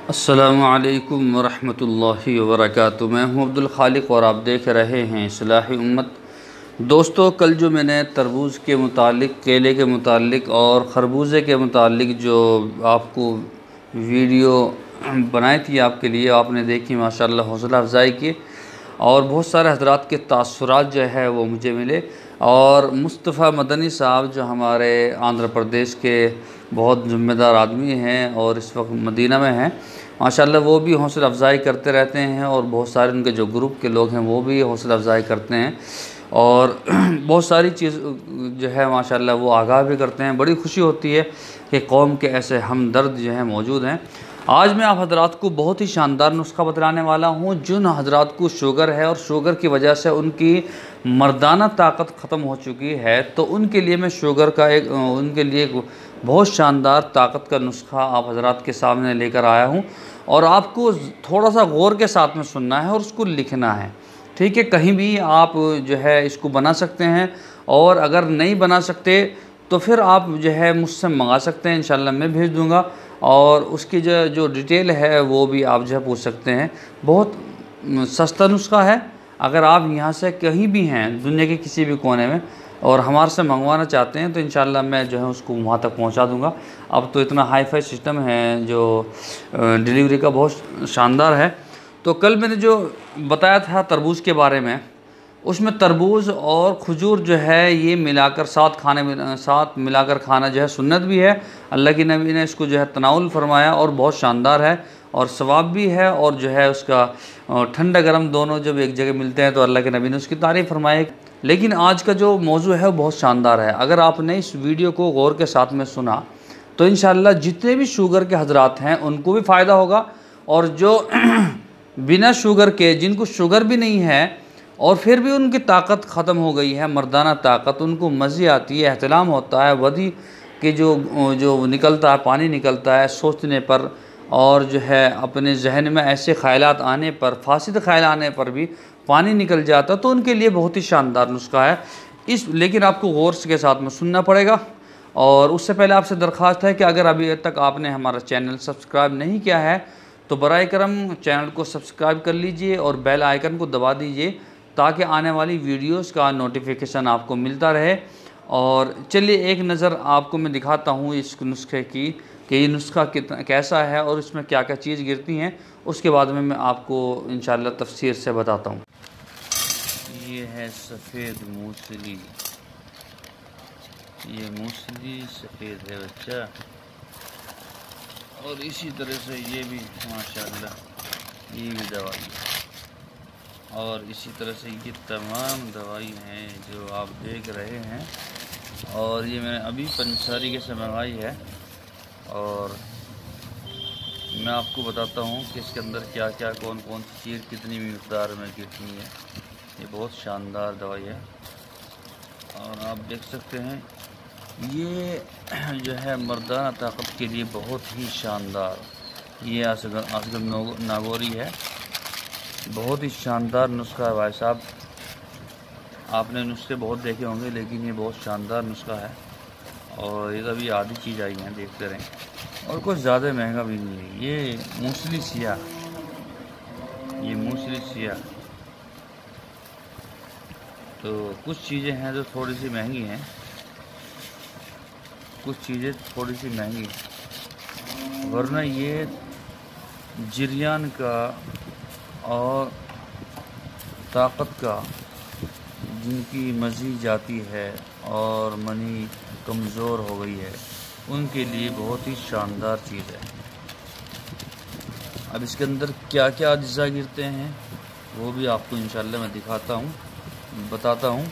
अस्सलामुअलैकुम वरहमतुल्लाहि वबरकातुहू। मैं हूं अब्दुल खालिक और आप देख रहे हैं इस्लाही उम्मत। दोस्तों, कल जो मैंने तरबूज़ के मुतालिक, केले के मुतालिक और खरबूजे के मुतालिक जो आपको वीडियो बनाई थी आपके लिए, आपने देखी, माशाल्लाह हौसला अफजाई की और बहुत सारे हजरात के तासुरात जो है वो मुझे मिले। और मुस्तफ़ा मदनी साहब जो हमारे आंध्र प्रदेश के बहुत ज़िम्मेदार आदमी हैं और इस वक्त मदीना में हैं, माशाल्लाह वो भी हौसला अफजाई करते रहते हैं और बहुत सारे उनके जो ग्रुप के लोग हैं वो भी हौसला अफजाई करते हैं और बहुत सारी चीज़ जो है माशाल्लाह वो आगाह भी करते हैं। बड़ी खुशी होती है कि कौम के ऐसे हमदर्द जो हैं मौजूद हैं। आज मैं आप हजरात को बहुत ही शानदार नुस्खा बतलाने वाला हूँ। जिन हजरात को शुगर है और शुगर की वजह से उनकी मर्दाना ताकत ख़त्म हो चुकी है, तो उनके लिए मैं शुगर का उनके लिए एक बहुत शानदार ताकत का नुस्खा आप हजरात के सामने लेकर आया हूँ और आपको थोड़ा सा गौर के साथ में सुनना है और उसको लिखना है। ठीक है, कहीं भी आप जो है इसको बना सकते हैं और अगर नहीं बना सकते तो फिर आप जो है मुझसे मंगा सकते हैं, इंशाल्लाह मैं भेज दूँगा और उसकी जो डिटेल है वो भी आप जो है पूछ सकते हैं। बहुत सस्ता नुस्खा है। अगर आप यहाँ से कहीं भी हैं दुनिया के किसी भी कोने में और हमारे से मंगवाना चाहते हैं तो इंशाल्लाह मैं जो है उसको वहाँ तक पहुँचा दूँगा। अब तो इतना हाई फाई सिस्टम है जो डिलीवरी का बहुत शानदार है। तो कल मैंने जो बताया था तरबूज के बारे में, उसमें तरबूज और खजूर जो है ये मिलाकर साथ मिलाकर खाना जो है सुन्नत भी है। अल्लाह की नबी ने इसको जो है तनाउल फरमाया और बहुत शानदार है और सवाब भी है और जो है उसका ठंडा गर्म दोनों जब एक जगह मिलते हैं तो अल्लाह के नबी ने उसकी तारीफ़ फरमाई। लेकिन आज का जो मौजू है वो बहुत शानदार है। अगर आपने इस वीडियो को गौर के साथ में सुना तो इंशाल्लाह जितने भी शुगर के हजरात हैं उनको भी फ़ायदा होगा और जो बिना शुगर के, जिनको शुगर भी नहीं है और फिर भी उनकी ताकत ख़त्म हो गई है, मर्दाना ताकत, उनको मज़े आती है, एहतलाम होता है, वदी कि जो निकलता है, पानी निकलता है सोचने पर और जो है अपने जहन में ऐसे ख़यालात आने पर, फासिद ख़याल आने पर भी पानी निकल जाता, तो उनके लिए बहुत ही शानदार नुस्खा है। लेकिन आपको गौर के साथ में सुनना पड़ेगा। और उससे पहले आपसे दरख्वास्त है कि अगर अभी तक आपने हमारा चैनल सब्सक्राइब नहीं किया है तो बराए करम चैनल को सब्सक्राइब कर लीजिए और बेल आइकन को दबा दीजिए ताकि आने वाली वीडियोस का नोटिफिकेशन आपको मिलता रहे। और चलिए एक नज़र आपको मैं दिखाता हूँ इस नुस्खे की कि ये नुस्खा कितना कैसा है और इसमें क्या क्या चीज़ गिरती हैं। उसके बाद में मैं आपको इंशाल्लाह तफसीर से बताता हूँ। ये है सफ़ेद मूसली, ये मूसली सफ़ेद है बच्चा, और इसी तरह से ये भी माशाल्लाह ये भी दवाई है और इसी तरह से ये तमाम दवाई हैं जो आप देख रहे हैं। और ये मैंने अभी पंसारी से मंगाई है और मैं आपको बताता हूँ कि इसके अंदर क्या क्या, कौन कौन सी चीज़ कितनी मिक़दार में कितनी है। ये बहुत शानदार दवाई है और आप देख सकते हैं ये जो है मर्दाना ताकत के लिए बहुत ही शानदार। ये असगर नागौरी है, बहुत ही शानदार नुस्खा है भाई साहब। आपने नुस्खे बहुत देखे होंगे लेकिन ये बहुत शानदार नुस्खा है और ये अभी आधी चीज़ आई है, देखते रहें। और कुछ ज़्यादा महंगा भी नहीं है। ये मूसली सिया, ये मूसली सिया। तो कुछ चीज़ें हैं जो थोड़ी सी महंगी हैं, कुछ चीज़ें थोड़ी सी महंगी, वरना ये जरियान का और ताकत का जिनकी मज़ी जाती है और मनी कमज़ोर हो गई है उनके लिए बहुत ही शानदार चीज़ है। अब इसके अंदर क्या क्या अज्जा गिरते हैं वो भी आपको इंशाल्लाह मैं दिखाता हूँ, बताता हूँ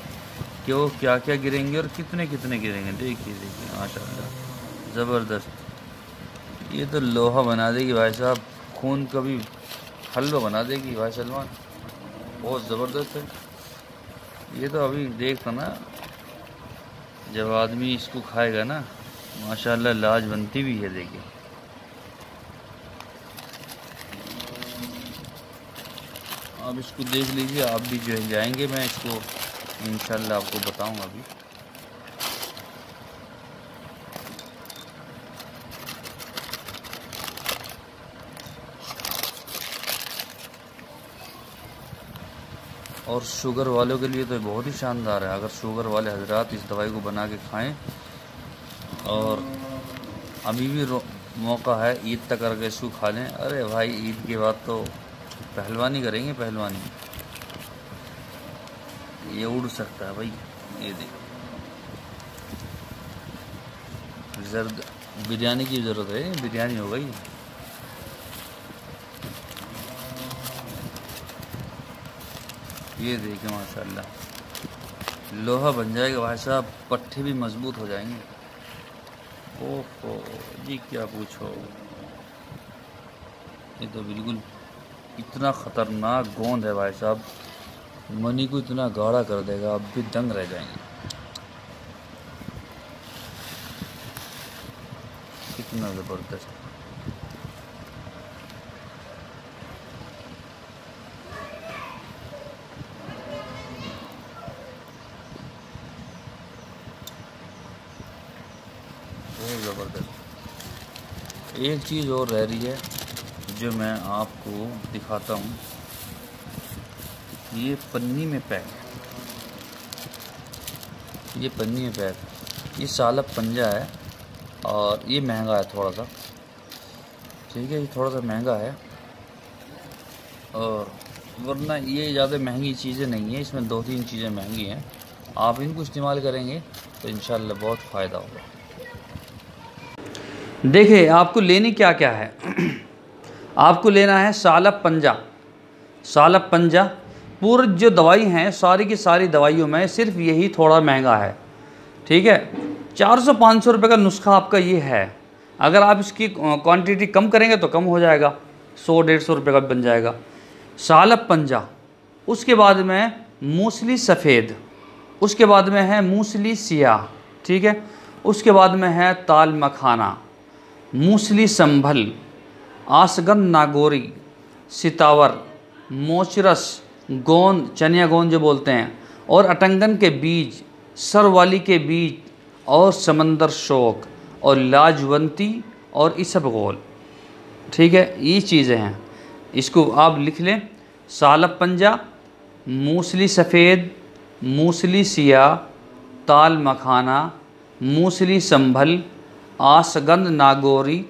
कि वो क्या क्या गिरेंगे और कितने कितने गिरेंगे। देखिए माशाल्लाह ज़बरदस्त। ये तो लोहा बना देगी भाई साहब, खून का भी हलवा बना देगी भाई सलमान, बहुत ज़बरदस्त है। ये तो अभी देखता ना जब आदमी इसको खाएगा ना, माशाल्लाह लाज बनती भी है। देखिए अब इसको देख लीजिए, आप भी जो है जाएंगे, मैं इसको इंशाल्लाह आपको बताऊंगा अभी। और शुगर वालों के लिए तो बहुत ही शानदार है। अगर शुगर वाले हजरात इस दवाई को बना के खाएं, और अभी भी मौका है, ईद तक अगर इसको खा लें, अरे भाई ईद के बाद तो पहलवानी करेंगे, पहलवानी। ये उड़ सकता है भाई, ये देखो। जर्द बिरयानी की ज़रूरत है, बिरयानी हो गई। ये देखिए माशाल्लाह, लोहा बन जाएगा भाई साहब, पट्टे भी मजबूत हो जाएंगे। ओहो जी, क्या पूछो, ये तो बिल्कुल इतना ख़तरनाक गोंद है भाई साहब, मनी को इतना गाढ़ा कर देगा, अब भी दंग रह जाएंगे। कितना ज़बरदस्त। बहुत ज़बरदस्त। एक चीज़ और रह रही है जो मैं आपको दिखाता हूँ। ये पन्नी में पैक है, ये पन्नी में पैक, ये सालब पंजा है, और ये महंगा है थोड़ा सा, ठीक है, ये थोड़ा सा महंगा है, और वरना ये ज़्यादा महंगी चीज़ें नहीं है, इसमें 2-3 चीज़ें महंगी हैं। आप इनको इस्तेमाल करेंगे तो इंशाल्लाह बहुत फ़ायदा होगा। देखिए आपको लेनी क्या क्या है। आपको लेना है सालब पंजा। सालब पंजा पूरी जो दवाई हैं, सारी की सारी दवाइयों में सिर्फ यही थोड़ा महंगा है, ठीक है। 400-500 रुपये का नुस्खा आपका ये है। अगर आप इसकी क्वांटिटी कम करेंगे तो कम हो जाएगा, 100-150 रुपये का बन जाएगा। सालब पंजा, उसके बाद में मूसली सफ़ेद, उसके बाद में है मूसली सियाह, ठीक है। उसके बाद में है ताल मखाना, मूसली संभल, आसगन नागोरी, सितावर, मोचरस, गोंद, चनिया गोंद जो बोलते हैं, और अटंगन के बीज, सरवाली के बीज, और समंदर शोक, और लाजवंती, और इसबगोल, ठीक है। ये चीज़ें हैं, इसको आप लिख लें। सालब पंजा, मूसली सफ़ेद, मूसली सियाह, ताल मखाना, मूसली संभल, आसगंध नागोरी,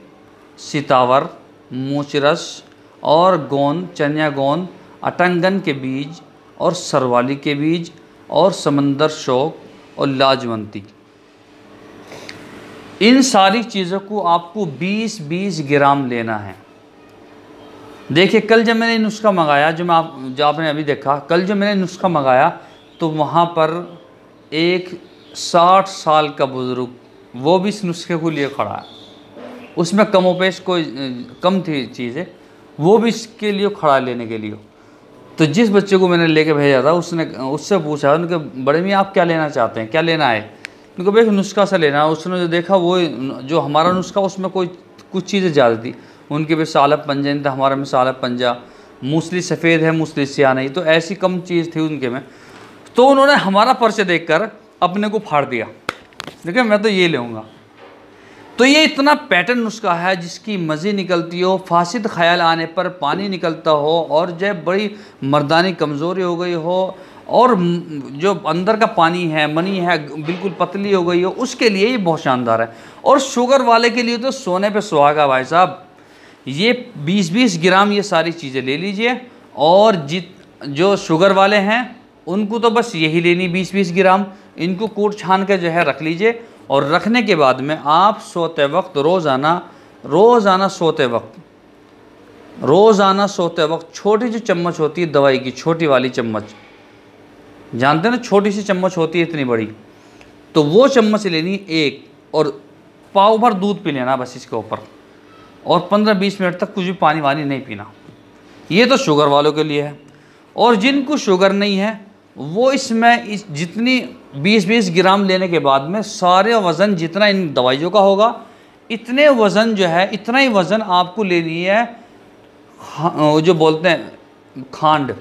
सितावर, मोचरस, और गोंद, चनिया गोंद, अटंगन के बीज, और सरवाली के बीज, और समंदर शोक, और लाजवंती। इन सारी चीज़ों को आपको 20-20 ग्राम लेना है। देखिए कल जब मैंने नुस्खा मंगाया, जो आपने अभी देखा, कल जो मैंने नुस्खा मंगाया तो वहाँ पर एक 60 साल का बुज़ुर्ग, वो भी इस नुस्खे को लिए खड़ा है। उसमें कमोपेश कोई कम थी चीज़ें, वो भी इसके लिए खड़ा लेने के लिए। तो जिस बच्चे को मैंने लेके भेजा था, उससे पूछा, उनके बड़े मियाँ आप क्या लेना चाहते हैं, क्या लेना है? उनको भाई नुस्खा सा लेना है। उसने जो देखा वो जो हमारा नुस्खा, उसमें कुछ चीज़ें ज़्यादा थी। उनके भी सालब पंजा नहीं था, हमारे में सालब पंजा, मूसली सफ़ेद है, मूसली सियाह नहीं, तो ऐसी कम चीज़ थी उनके में। तो उन्होंने हमारा पर्चे देखकर अपने को फाड़ दिया, देखिए मैं तो ये लूँगा। तो ये इतना पैटर्न नुस्खा है जिसकी मज़े निकलती हो, फासिद ख्याल आने पर पानी निकलता हो, और जब बड़ी मर्दानी कमज़ोरी हो गई हो, और जो अंदर का पानी है, मनी है, बिल्कुल पतली हो गई हो, उसके लिए ये बहुत शानदार है। और शुगर वाले के लिए तो सोने पे सुहागा भाई साहब। ये 20-20 ग्राम ये सारी चीज़ें ले लीजिए, और जो शुगर वाले हैं उनको तो बस यही लेनी 20-20 ग्राम। इनको कूट छान के जो है रख लीजिए, और रखने के बाद में आप सोते वक्त रोज़ाना सोते वक्त छोटी जो चम्मच होती है दवाई की, छोटी वाली चम्मच, जानते हैं ना, छोटी सी चम्मच होती है इतनी बड़ी, तो वो चम्मच लेनी एक, और पाव भर दूध पी लेना बस इसके ऊपर, और 15-20 मिनट तक कुछ भी पानी वानी नहीं पीना। ये तो शुगर वालों के लिए है। और जिनको शुगर नहीं है वो इसमें जितनी 20-20 ग्राम लेने के बाद में सारे वज़न जितना इन दवाइयों का होगा, इतने वज़न जो है, इतना ही वज़न आपको लेनी है जो बोलते हैं खांड।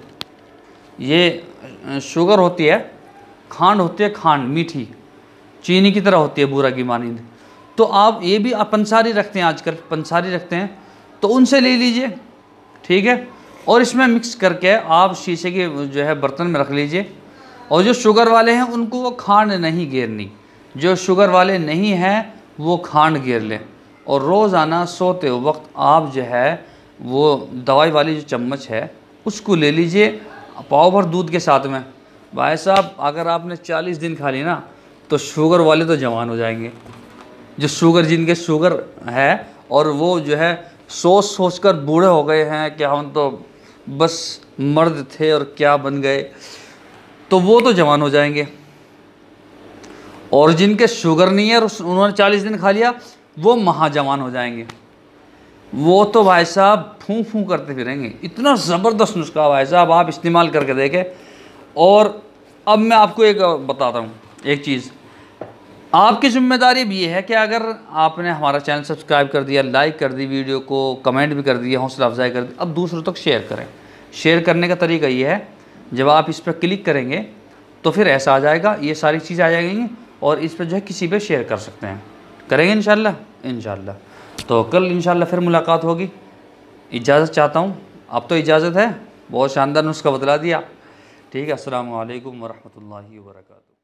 ये शुगर होती है, खांड होती है, खांड मीठी चीनी की तरह होती है, बूरा की मानिंद। तो आप ये भी पंसारी रखते हैं, आजकल पंसारी रखते हैं, तो उनसे ले लीजिए, ठीक है। और इसमें मिक्स करके आप शीशे के जो है बर्तन में रख लीजिए। और जो शुगर वाले हैं उनको वो खांड नहीं घेरनी, जो शुगर वाले नहीं हैं वो खांड घेर लें। और रोज़ाना सोते वक्त आप जो है वो दवाई वाली जो चम्मच है उसको ले लीजिए पाव भर दूध के साथ में। भाई साहब अगर आपने 40 दिन खा ली ना तो शुगर वाले तो जवान हो जाएंगे। जो शुगर जिनके शुगर है और वो जो है सोच सोच कर बूढ़े हो गए हैं कि हम तो बस मर्द थे और क्या बन गए, तो वो तो जवान हो जाएंगे। और जिनके शुगर नहीं है और उन्होंने 40 दिन खा लिया वो महाजवान हो जाएंगे। वो तो भाई साहब फूं फूं करते फिरेंगे। इतना ज़बरदस्त नुस्खा भाई साहब, आप इस्तेमाल करके देखें। और अब मैं आपको एक बताता हूँ एक चीज़, आपकी जिम्मेदारी भी ये है कि अगर आपने हमारा चैनल सब्सक्राइब कर दिया, लाइक कर दी वीडियो को, कमेंट भी कर दिया, हौसला अफजाई कर दी, अब दूसरों तक शेयर करें। शेयर करने का तरीका ये है, जब आप इस पर क्लिक करेंगे तो फिर ऐसा आ जाएगा, ये सारी चीज़ आ जाएंगी और इस पर जो है किसी पे शेयर कर सकते हैं। करेंगे इंशाल्लाह। तो कल इंशाल्लाह फिर मुलाकात होगी। इजाज़त चाहता हूँ, अब तो इजाज़त है। बहुत शानदार नुस्खा बतला दिया। ठीक है, अस्सलामु अलैकुम वरहमतुल्लाहि वबरकातुहू।